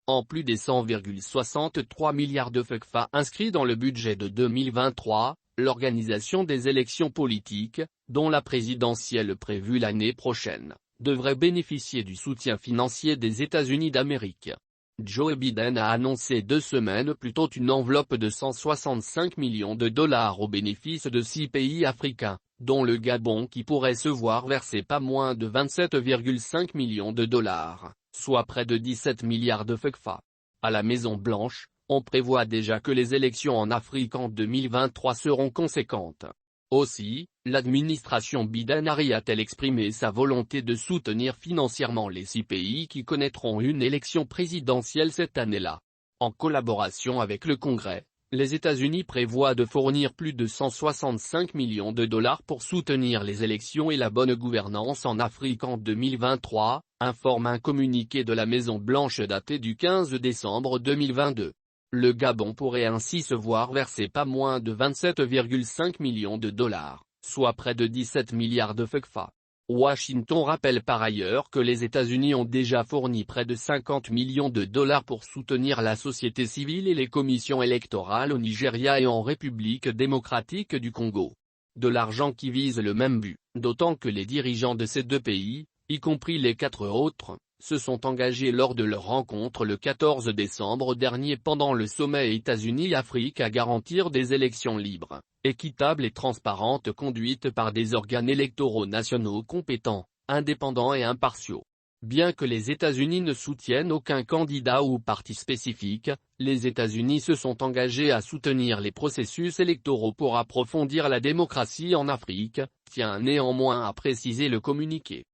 en plus des 100,63 milliards de FECFA inscrits dans le budget de 2023, l'organisation des élections politiques, dont la présidentielle prévue l'année prochaine, devrait bénéficier du soutien financier des États-Unis d'Amérique. Joe Biden a annoncé 2 semaines plus tôt une enveloppe de 165 millions de dollars au bénéfice de 6 pays africains, dont le Gabon, qui pourrait se voir verser pas moins de 27,5 millions de dollars, soit près de 17 milliards de FECFA. À la Maison-Blanche, on prévoit déjà que les élections en Afrique en 2023 seront conséquentes. Aussi, l'administration Biden a-t-elle exprimé sa volonté de soutenir financièrement les 6 pays qui connaîtront une élection présidentielle cette année-là. En collaboration avec le Congrès, les États-Unis prévoient de fournir plus de 165 millions de dollars pour soutenir les élections et la bonne gouvernance en Afrique en 2023, informe un communiqué de la Maison-Blanche daté du 15 décembre 2022. Le Gabon pourrait ainsi se voir verser pas moins de 27,5 millions de dollars, soit près de 17 milliards de FECFA. Washington rappelle par ailleurs que les États-Unis ont déjà fourni près de 50 millions de dollars pour soutenir la société civile et les commissions électorales au Nigeria et en République démocratique du Congo. De l'argent qui vise le même but, d'autant que les dirigeants de ces 2 pays, y compris les 4 autres, se sont engagés lors de leur rencontre le 14 décembre dernier pendant le sommet États-Unis-Afrique à garantir des élections libres, équitables et transparentes conduites par des organes électoraux nationaux compétents, indépendants et impartiaux. Bien que les États-Unis ne soutiennent aucun candidat ou parti spécifique, les États-Unis se sont engagés à soutenir les processus électoraux pour approfondir la démocratie en Afrique, tient néanmoins à préciser le communiqué.